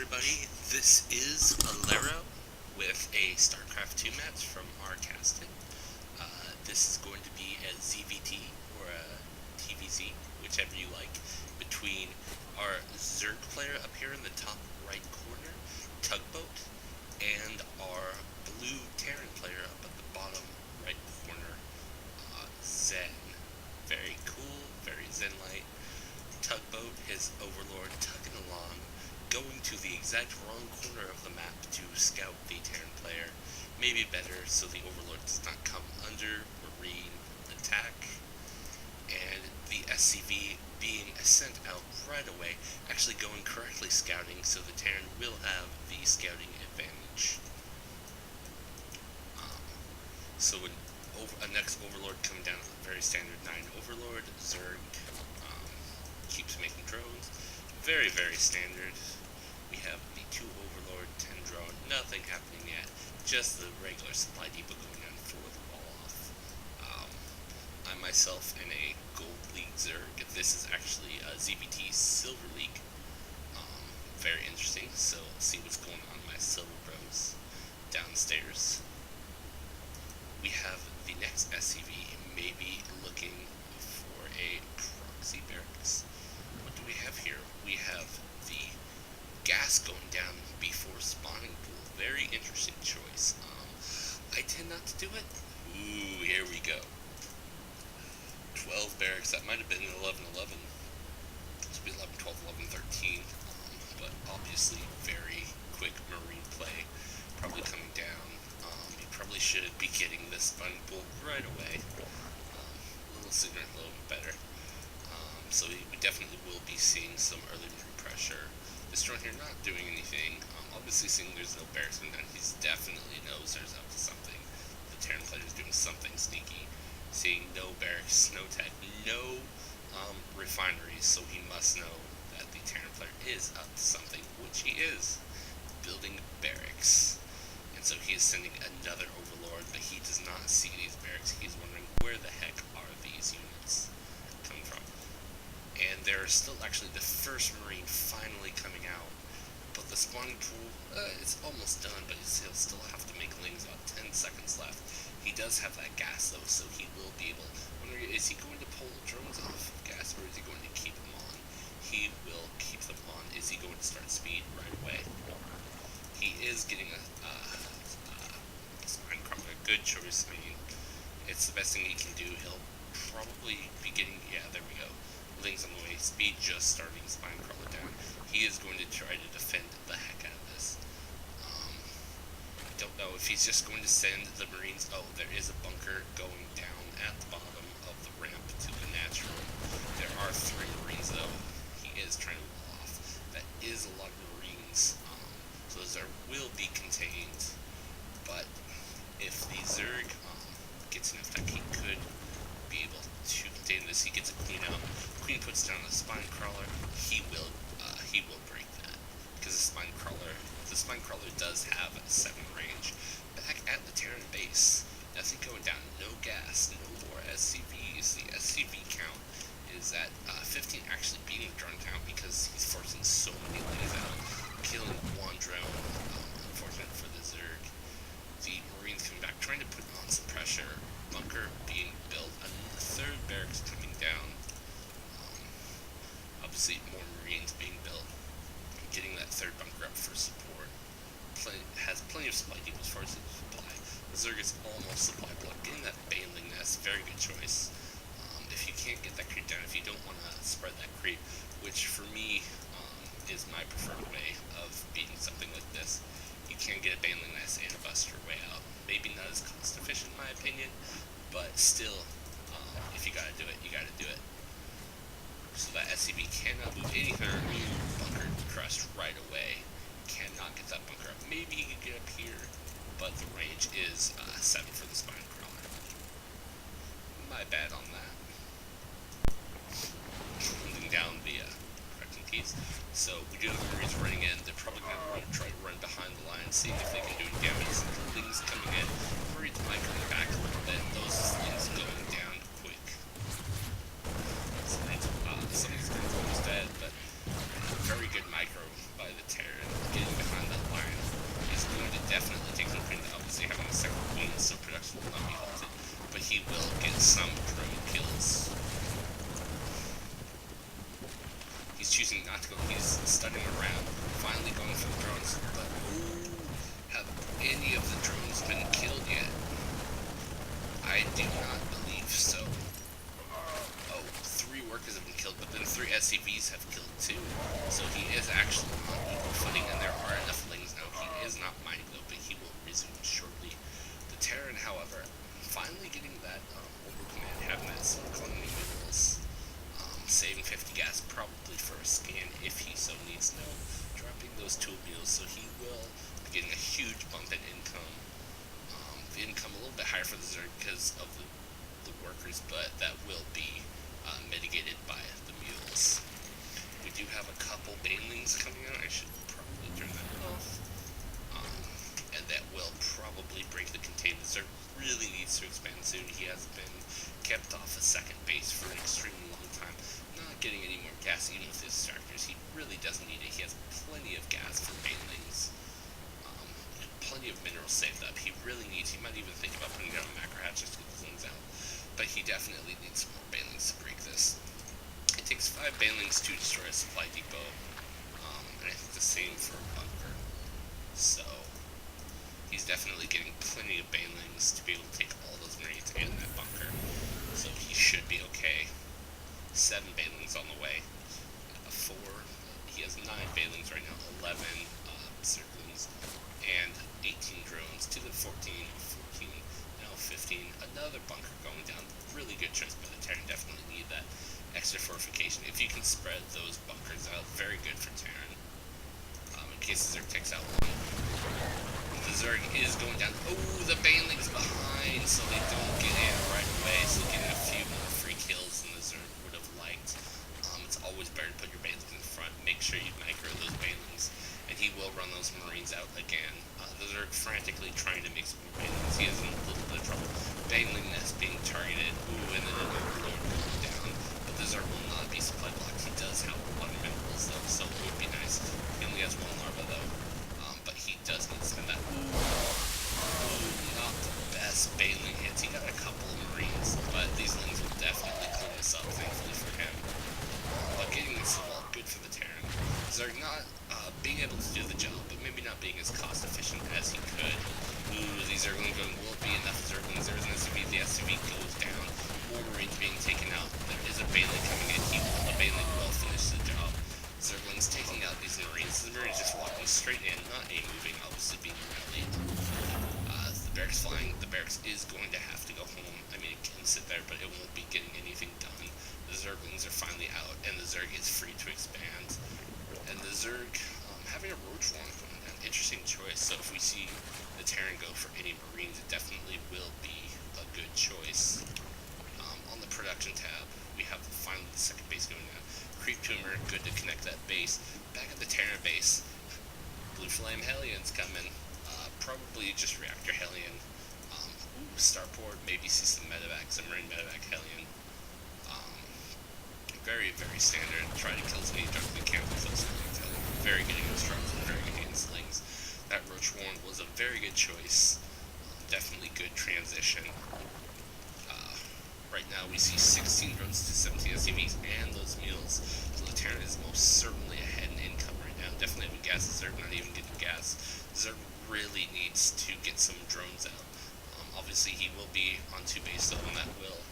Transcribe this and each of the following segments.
everybody. This is Alero with a StarCraft 2 match from our casting. This is going to be a ZVT or a TVZ, whichever you like, between our Zerg player up here in the top right corner, Tugboat, and our blue Terran player up at the bottom right corner, ZEN. Very cool, very Zen-like. Tugboat, his overlord, tugging along, going to the exact wrong corner of the map to scout the Terran player. Maybe better so the overlord does not come under marine attack. And the SCV being sent out right away, actually going correctly scouting, so the Terran will have the scouting advantage. So when a next overlord coming down, very standard 9 overlord, Zerg keeps making drones. Very, very standard. We have the 2 overlord, 10 drone, nothing happening yet. Just the regular supply depot going on for the wall off. I myself in a Gold League Zerg. This is actually a ZBT Silver League. Very interesting, so let's see what's going on in my Silver Bros downstairs. We have the next SCV maybe looking for a proxy barracks. What do we have here? We have the gas going down before spawning pool. Very interesting choice. I tend not to do it. Ooh, here we go. 12 barracks. That might have been 11-11. This would be 11, 12, 11, 13. But obviously very quick marine play. Probably coming down. You probably should be getting this spawning pool right away. A little sooner, a little bit better. So we definitely will be seeing some early marine pressure. This drone here not doing anything. Obviously seeing there's no barracks going down, he definitely knows there's up to something. The Terran player is doing something sneaky. Seeing no barracks, no tech, no refineries, so he must know that the Terran player is up to something, which he is. Building barracks. And so he is sending another overlord, but he does not see these barracks. He's wondering where the heck are these units coming from. And there is still actually the first marine finally coming out. But the spawning pool, it's almost done, but he'll still have to make lings about 10 seconds left. He does have that gas though, so he will be able. Is he going to pull drones off of gas, or is he going to keep them on? He will keep them on. Is he going to start speed right away? He is getting a spine crawler. Good choice. I mean, it's the best thing he can do. He'll probably be getting. Yeah, there we go. Lings on the way. Speed just starting. Spine crawler down. He is going to try to defend the heck out of this. I don't know if he's just going to send the Marines. Oh, there is a bunker going down at the bottom of the ramp to the natural. There are 3 Marines though. He is trying to wall off. That is a lot of Marines. So those will be contained. But if the Zerg gets enough tech, he could be able to contain this. He gets a queen out. Queen puts down a spine crawler. He will break that because the spine crawler does have 7 range. Back at the Terran base, nothing going down. No gas. No more SCVs. The SCV count is at 15, actually beating the drone count because he's forcing so many lanes out, killing 1 drone. Unfortunate for the Zerg. The Marines coming back, trying to put on some pressure. Bunker being built. A 3rd barracks coming down. Obviously, more Marines being built. Getting that 3rd bunker up for support. Has plenty of supply depots for supply. The Zerg is almost supply blocked. Getting that Baneling nest, very good choice. If you can't get that creep down, if you don't want to spread that creep, which for me is my preferred way of beating something like this, you can get a Baneling nest and a buster way out. Maybe not as cost efficient in my opinion, but still, if you gotta do it, you gotta do it. So that SCV cannot move anything. Bunker crushed right away. Cannot get that bunker up. Maybe he could get up here, but the range is 7 for the spine crawler. My bad on that. Holding down the correcting keys. So we do have Marines running in. They're probably going to try to run behind the line, see if they can do any damage. Things coming in. Marines might come back a little bit. Those things going down quick. Somebody's almost dead, but very good micro by the Terran. choosing not to go. He's stunning around, finally going for the drones. But have any of the drones been killed yet? I do not believe so. Oh, 3 workers have been killed, but then 3 SCVs have killed too. So he is actually on equal footing, and there are enough lings now. He is not mining though, but he will resume shortly. The Terran, however, finally getting that orbital command, having that some colony minerals, saving 50 gas probably for a scan if he so needs to, dropping those tool mules, so he will be getting a huge bump in income. The income a little bit higher for the Zerg because of the workers, but that will be mitigated by the mules. We do have a couple banelings coming out. I should probably turn that off. And that will probably break the containment. Zerg really needs to expand soon. He has been kept off a second base for an extremely long time, not getting any more gas even with his starters. He really doesn't need it. He has plenty of gas for banelings. Plenty of minerals saved up. He really needs, he might even think about putting down a macro hatch just to get the things out. But he definitely needs some more banelings to break this. It takes 5 banelings to destroy a supply depot. And I think the same for a bunker. So he's definitely getting plenty of banelings to be able to take all those marines in that bunker. So he should be okay. 7 banelings on the way. 4, he has 9 banelings right now, 11 circlings, and 18 drones to the 14, now 15. Another bunker going down. Really good choice by the Terran. Definitely need that extra fortification. If you can spread those bunkers out, very good for Terran. In case the Zerg takes out one. The Zerg is going down. Oh, the baneling's behind, so they don't get in right away. So getting a few more free kills than the Zerg would have liked. It's always better to put your banelings in front. Make sure you micro those banelings, and he will run those marines out again. The Zerg frantically trying to make some more banelings. He is in a little bit of trouble. Baneling nest being targeted. Ooh, and then an overlord going down. But the Zerg will not be supply blocked. He does have a lot of minerals though, so it would be nice. He only has 1 larva though. But he does need to spend that. Ooh, not the best baneling hits. He got a couple of marines, but these lings will definitely clean this up, thankfully for him. But getting this wall, good for the Terran. Zerg not being able to do the job, but maybe not being as cost efficient as he could. Ooh, these Zerglings going, will it be enough Zerglings? There is an SCV, the SCV goes down. More marines being taken out. There is a baneling coming in. The baneling will finish the job. Zerglings taking out these marines. The marines just walking straight in, not moving, obviously being rallied. The barracks flying. The barracks is going to have to go home. I mean, it can sit there, but it won't be getting anything done. The Zerglings are finally out, and the Zerg is free to expand. And the Zerg having a roach warren going down. Interesting choice. So if we see the Terran go for any marines, it definitely will be a good choice. On the production tab, we have finally the second base going down. Creep tumor, good to connect that base. Back at the Terran base, Blue Flame Hellions coming. Probably just Reactor Hellion. Starport, maybe see some medevac, some Marine medevac Hellion. Very, very standard. Try to kill as many drugs as we can with those slings. Very good against drugs, very good against slings. That Roach Warren was a very good choice. Definitely good transition. Right now we see 16 drones to 17 SCVs and those mules. So the Terran is most certainly ahead in income right now. Definitely having gas. Zerg not even getting gas. Zerg really needs to get some drones out. Obviously he will be on 2 base though, and that will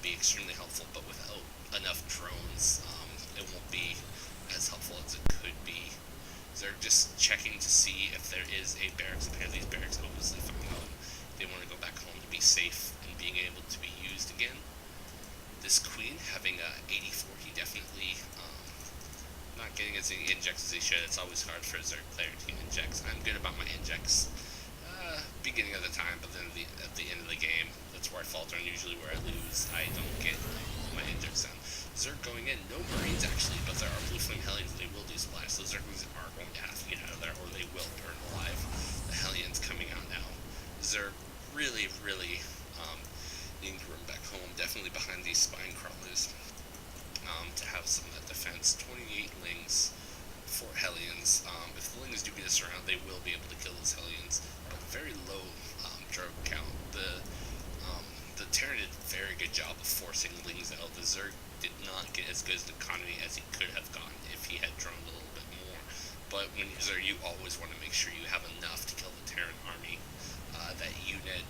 be extremely helpful, but without enough drones, it won't be as helpful as it could be. They're just checking to see if there is a barracks. Apparently these barracks obviously found home. They want to go back home to be safe and being able to be used again. This queen having a 84, he definitely not getting as many injects as he should. It's always hard for a Zerg player to get injects. I'm good about my injects beginning of the time, but then at the end of the game, that's where I falter, and usually where I lose. I don't get my injects done. Zerg going in, no marines actually, but there are Blue Flame Hellions, and they will do splash. So Zerglings are going to have to get out of there, or they will burn alive. The Hellions coming out now. Zerg really, really needing to run back home, definitely behind these spine crawlers, to have some of that defense. 28 lings for Hellions. If the lings do get us around, they will be able to kill those Hellions, but very low drug count. The Terran did a very good job of forcing lings out. The Zerg did not get as good an economy as he could have gotten if he had droned a little bit more. But when you're Zerg, you always want to make sure you have enough to kill the Terran army. That unit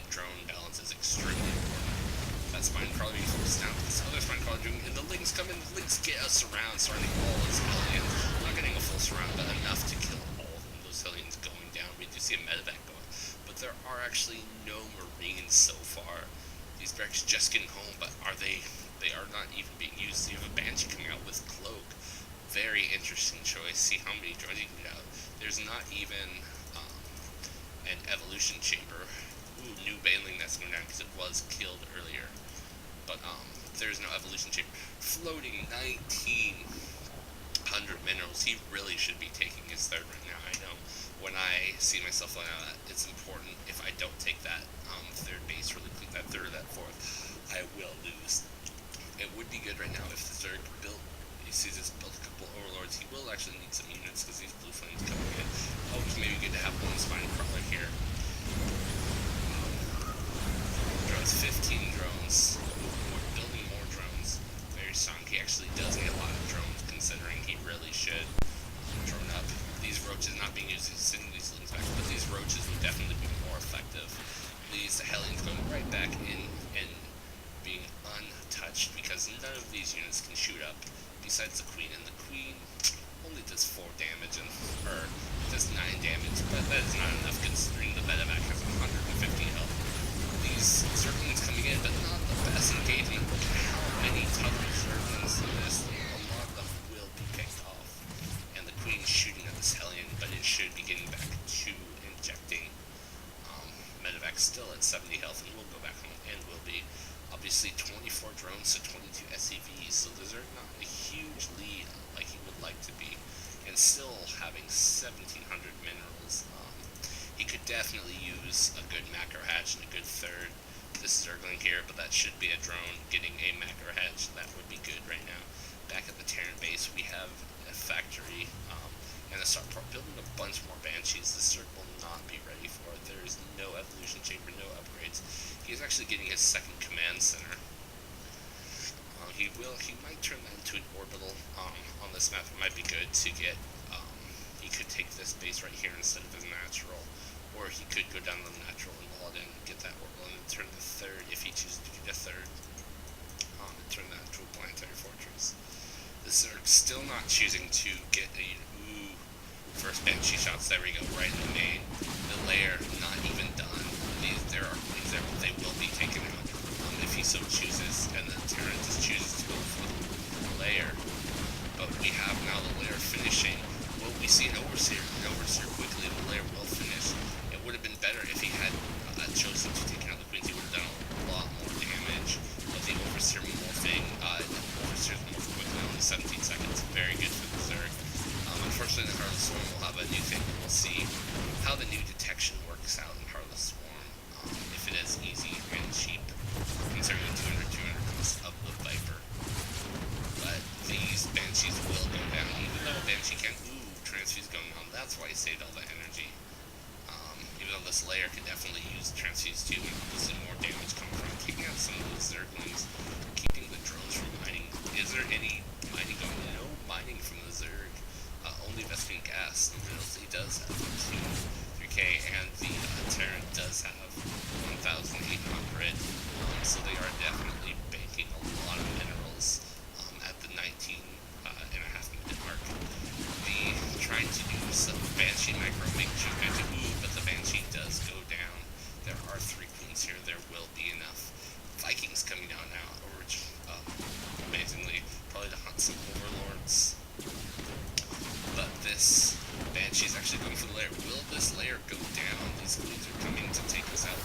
drone balance is extremely important. That spine crawler being forced down. This other spine crawler doing, and the Lings come in. The Lings get a surround, surrounding all those Hellions. Not getting a full surround, but enough to kill all of them. Those Hellions going down. We do see a medevac going, but there are actually no Marines so far. These barracks just getting home, but are they? They are not even being used. You have a Banshee coming out with Cloak. Very interesting choice. See how many drones you can get out. There's not even an evolution chamber. Ooh, new Baneling that's going down because it was killed earlier. But there's no evolution chamber. Floating 1900 minerals. He really should be taking his third right now. I know when I see myself flying out, it's important. If I don't take that third base really quick, that third or that fourth, I will lose. It would be good right now if the Zerg built. He sees this build a couple overlords. He will actually need some units because these blue flames coming in. Oh, it's maybe good to have one spine crawler here. Drones, 15 drones. We're building more drones. Very strong. He actually does need a lot of drones considering he really should drone up. These roaches not being used. He's sending these Lings back, but these roaches would definitely be more effective. These Hellions going right back in and being untouched because none of these units can shoot up. Besides the Queen, and the Queen only does 4 damage and or does 9 damage, but that is not enough considering the medevac has 150 health. These Zerglings coming in, but not the best engaging. Look at how many Tugboat Zerglings in this. A lot of them will be picked off, and the Queen is shooting at this Hellion, but it should be getting back to injecting. Medevac still at 70 health, and will go back home, and will be. Obviously 24 drones to 22 SCVs, so those are not a huge lead like he would like to be, and still having 1700 minerals. He could definitely use a good macro hatch and a good third. This is Zergling here, but that should be a drone getting a macro hatch. That would be good right now. Back at the Terran base, we have a factory and a start building a bunch more Banshees. This Zerg will not be ready for it. There is no evolution chamber, no upgrades. He's actually getting his second command center. He might turn that into an orbital on this map. It might be good to get. He could take this base right here instead of his natural, or he could go down the natural and wall it in, get that orbital, and then turn the third if he chooses to do the third. And turn that into a planetary fortress. The Zerg still not choosing to get a first Banshee shots. There we go, right in the main. The lair not even done. There are things there, but they will be taken out if he so chooses, and the Terran just chooses to go for the lair. But we have now the lair finishing. Will we see an overseer? An overseer quickly, the lair will finish. It would have been better if he had chosen to take out the Queens. He would have done a lot more damage. But the overseer morphing, overseer's morph quickly, only 17 seconds. Very good for the Zerg. Unfortunately, the Heartless Swarm will have a new thing. We'll see how the new detection works out in Heartless Swarm. If it is easy and cheap, considering the 200 cost of the Viper. But these Banshees will go down, even though a Banshee can, transfuse going on. That's why he saved all the energy. Even though this layer could definitely use transfuse too, and obviously more damage coming from taking out some of those Zerglings, keeping the drones from mining. Is there any mining going on? No mining from the Zerg. Only investing gas. He does have 3k, and the Terran does have 1,800. So they are definitely banking a lot of minerals at the 19.5 minute mark. The trying to do some Banshee micro make sure but the Banshee does go down. There are 3 queens here. There will be enough Vikings coming down now. Amazingly, probably to hunt some overlords. But this Banshee is actually going for the lair. Will this lair go down? These queens are coming to take us out.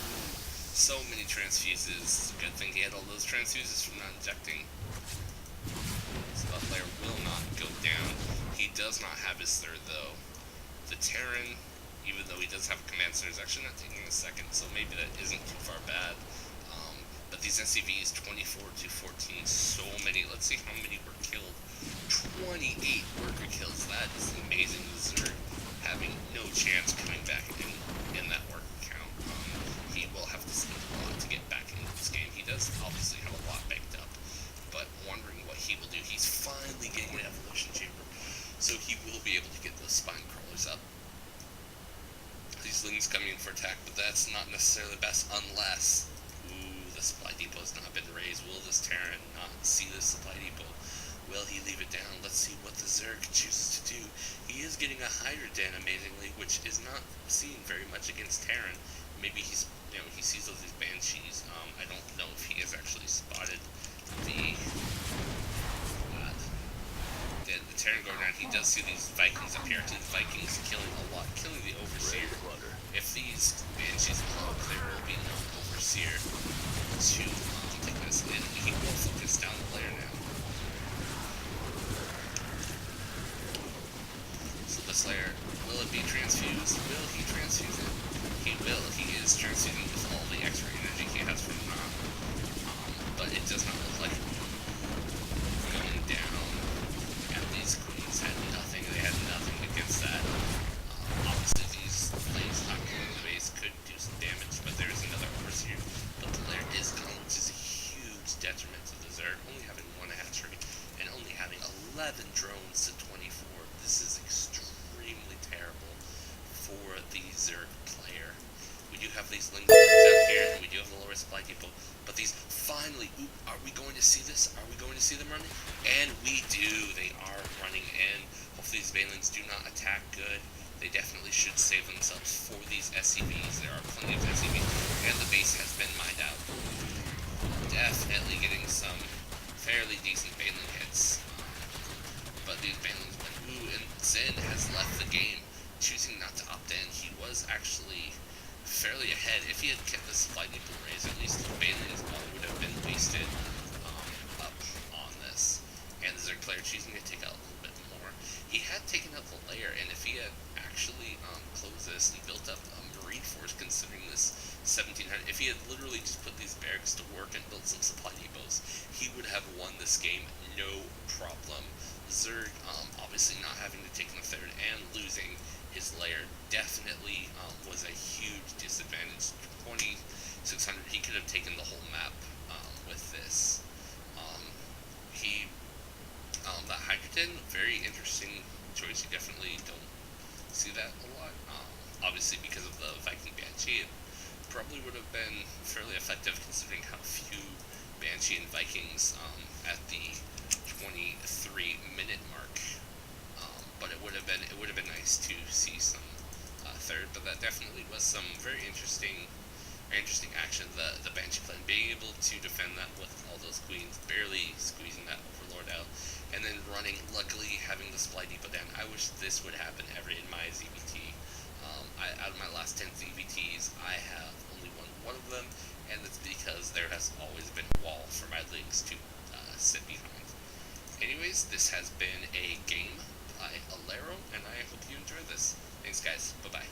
So many transfuses. Good thing he had all those transfuses from not injecting. So that lair will not go down. He does not have his third though. The Terran, even though he does have a command center, is actually not taking a second, so maybe that isn't too far bad. But these SCVs, 24 to 14, so many. Let's see how many were killed. 28 worker kills. That is amazing. The Zerg having no chance coming back in that worker count. He will have to spend a lot to get back into this game. He does obviously have a lot banked up. but wondering what he will do. He's finally getting an evolution chamber, so he will be able to get those spine crawlers up. These Lings coming in for attack, but that's not necessarily the best unless... Ooh, the supply depot has not been raised. Will this Terran not see the supply depot? Will he leave it down? Let's see what the Zerg chooses to do. He is getting a higher den, amazingly, which is not seen very much against Terran. Maybe he's, he sees all these Banshees. I don't know if he has actually spotted the Terran going around. He does see these Vikings up here. Actually, the Vikings killing a lot, killing the Overseer. If these Banshees blow up, there will be no Overseer to take this in. He will focus down the layer now. So this layer, will it be transfused? Will he transfuse it? He will. He is transfusing with all the extra energy he has from Nam. But it does not look like going down. And these queens had nothing. They had nothing against that. Obviously, these planes knocking into the base could do some damage, but there's another Overseer. But the layer is gone, which is a huge detriment to the Zerg, only having one hatchery and only having 11 drones to 24. This is extremely terrible for the Zerg player. We do have these Lings out here, and we do have the lower supply depot, but these finally, are we going to see this? Are we going to see them running? And we do. They are running in. Hopefully these Banelings do not attack good. They definitely should save themselves for these SCVs. There are plenty of SCVs, and the base has been mined out. Definitely getting some fairly decent Baneling hits. But these Banelings went, and ZEN has left the game, choosing not to opt in. He was actually fairly ahead. If he had kept the supply depot raised, at least the Banelings ball would have been wasted up on this. And the Zerg player choosing to take out a little bit more. He had taken out the layer, and if he had actually closed this and built up a Marine force, considering this 1700, if he had literally just put these barracks to work and built some supply depots, he would have won this game no problem. Zerg, obviously not having to take in the third and losing his layer definitely was a huge disadvantage. 2600, he could have taken the whole map with this. That Hydrogen, very interesting choice. You definitely don't see that a lot. Obviously, because of the Viking Banshee, it probably would have been fairly effective considering how few Banshee and Vikings at the 23-minute mark. But it would have been nice to see some third. But that definitely was some very interesting action. The Banshee plan being able to defend that with all those queens, barely squeezing that Overlord out, and then running. Luckily, having the supply depot down. I wish this would happen ever in my ZVT. Out of my last 10 ZVTs, I have only won one of them, and it's because there has always been a wall for my Lings to sit behind. Anyways, this has been a game by Alero, and I hope you enjoyed this. Thanks, guys. Bye-bye.